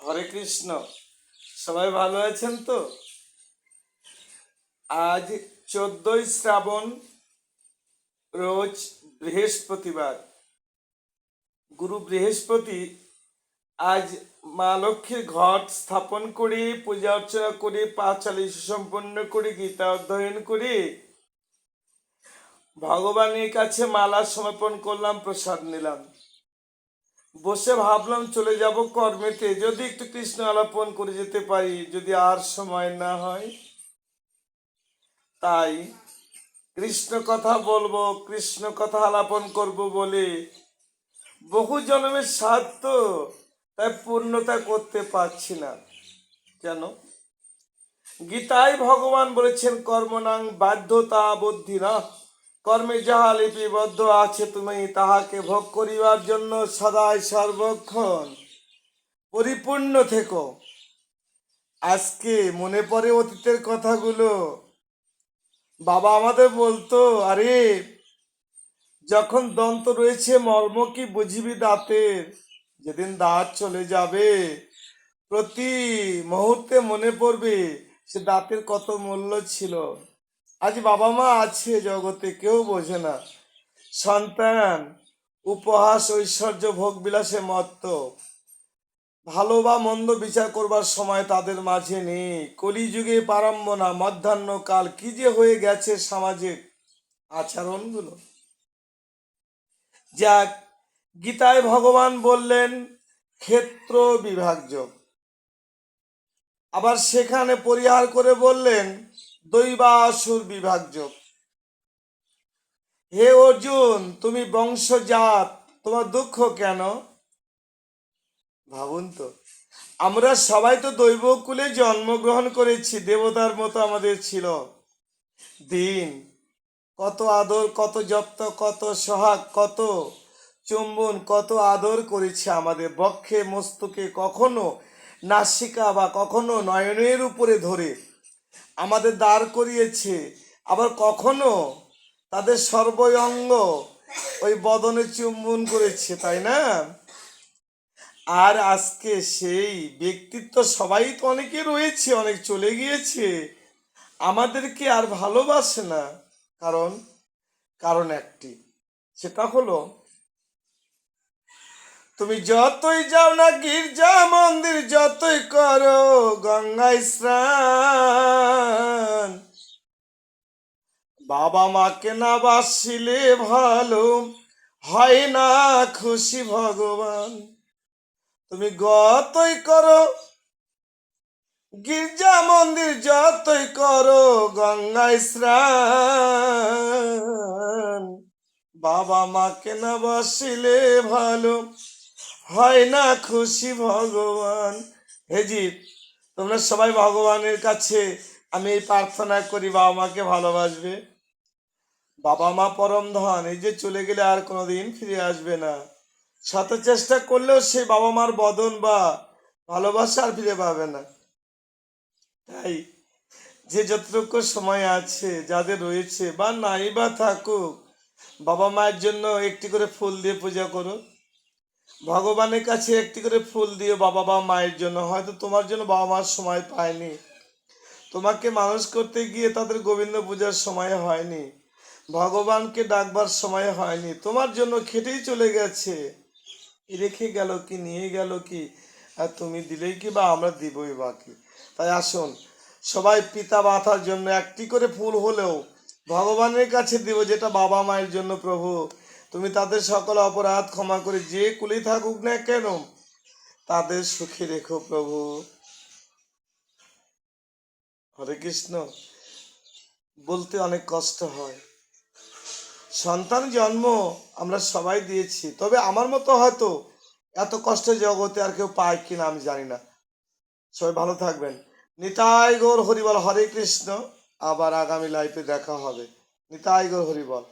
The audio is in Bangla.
হরে কৃষ্ণ। সবাই ভালো আছেন তো? আজ 14ই শ্রাবণ, রোজ বৃহস্পতিবার। গুরু বৃহস্পতি আজ মা লক্ষ্মীর ঘট স্থাপন করে পূজা অর্চনা করে পাঁচালী সুসম্পন্ন করে গীতা অধ্যয়ন করে ভগবানের কাছে মালা সমর্পণ করলাম, প্রসাদ নিলাম। বসে ভাবলাম চলে যাব কর্মেতে, যদি একটু কৃষ্ণ আলাপন করে যেতে পারি, যদি আর সময় না হয়। তাই কৃষ্ণ কথা বলবো, কৃষ্ণ কথা আলাপন করব বলে বহু জন্মের সাধ্য, তাই পূর্ণতা করতে পারছি না। কেন? গীতায় ভগবান বলেছেন কর্মণাং বাধ্যতা বুদ্ধি না, কর্মে যাহা লিপিবদ্ধ আছে তুমি তাহাকে ভোগ করিবার জন্য সদাই সর্বক্ষণ পরিপূর্ণ থেকো। আজকে মনে পড়ে অতীতের কথাগুলো। বাবা আমাদের বলতো, আরে যখন দন্ত রয়েছে মর্ম কি বুঝিবি দাঁতের, যেদিন দাঁত চলে যাবে প্রতি মুহূর্তে মনে পড়বে সে দাঁতের কত মূল্য ছিল। আজ বাবা মা আছে জগতে, কেউ বোঝে না। সন্তান উপহাস ঐশ্বর্য ভোগ বিলাসে মত্ত, ভালো বা মন্দ বিচার করবার সময় তাদের মাঝে নেই। কলিযুগে পারম্বনা মধ্যাহ্ন কাল, কি যে হয়ে গেছে সামাজিক আচরণগুলো। যাক, গীতায় ভগবান বললেন ক্ষেত্র বিভাজ্য, আবার সেখানে পরিহার করে বললেন দৈবাসুর বিভাজ্য। হে অর্জুন, তুমি বংশজাত, তোমার দুঃখ কেন? ভাবুন তো, আমরা সবাই তো দৈবকুলে জন্মগ্রহণ করেছি, দেবতার মতো আমাদের ছিল দিন। কত আদর, কত যত্ন, কত সোহাগ, কত চুম্বন, কত আদর করেছে আমাদের বক্ষে মস্তকে, কখনো নাসিকা বা কখনো নয়নের উপরে ধরে আমাদের দাঁড় করিয়েছে, আবার কখনো তাদের সর্বঙ্গ ওই বদনে চুম্বন করেছে, তাই না? আর আজকে সেই ব্যক্তিত্ব সবাই তো অনেকে রয়েছে, অনেক চলে গিয়েছে, আমাদেরকে আর ভালোবাসে না। কারণ কারণ একটি, সেটা হলো তুমি যতই যাও না গির্জা মন্দির, যতই করো গঙ্গায় স্নান, বাবা মাকে না বাসিলে ভালো হয় না খুশি ভগবান। তুমি যতই করো গির্জা মন্দির, যতই করো গঙ্গায় স্নান, বাবা মাকে না বাসিলে ভালো হয় না খুশি ভগবান। হে জীব, তোমরা সবাই ভগবানের কাছে আমি এই প্রার্থনা করি, বাবা মাকে ভালোবাসবে। বাবা মা পরম ধন, এই যে চলে গেলে আর কোনোদিন ফিরে আসবে না। শত চেষ্টা করলেও সেই বাবা মার বদন বা ভালোবাসা আর ফিরে পাবে না। তাই যে যতটুকু সময় আছে, যাদের রয়েছে বা নাই বা থাকুক, বাবা মায়ের জন্য একটি করে ফুল দিয়ে পূজা করো। ভগবানের কাছে একটি করে ফুল দিও বাবা বা মায়ের জন্য। হয়তো তোমার জন্য বাবা মার সময় পায়নি, তোমাকে মানুষ করতে গিয়ে তাদের গোবিন্দ পূজার সময় হয়নি, ভগবানকে ডাকবার সময় হয়নি, তোমার জন্য খেটেই চলে গেছে, রেখে গেল কি, নিয়ে গেল কি, আর তুমি দিলেই কি বা আমরা দিবই বাকি। তাই আসুন সবাই পিতা মাতার জন্য একটি করে ফুল হলেও ভগবানের কাছে দিব, যেটা বাবা মায়ের জন্য। প্রভু, তুমি তাদের সকল অপরাধ ক্ষমা করে যে কুলেই থাকুক না কেন তাদের সুখী রেখো প্রভু। হরে কৃষ্ণ। বলতে অনেক কষ্ট হয়, সন্তান জন্ম আমরা সবাই দিয়েছি, তবে আমার মতো হয়তো এত কষ্ট জগতে আর কেউ পায় কিনা আমি জানি না। সবাই ভালো থাকবেন। নিতাই গৌর হরিবল। হরে কৃষ্ণ। আবার আগামী লাইফে দেখা হবে। নিতাই গৌর হরিবল।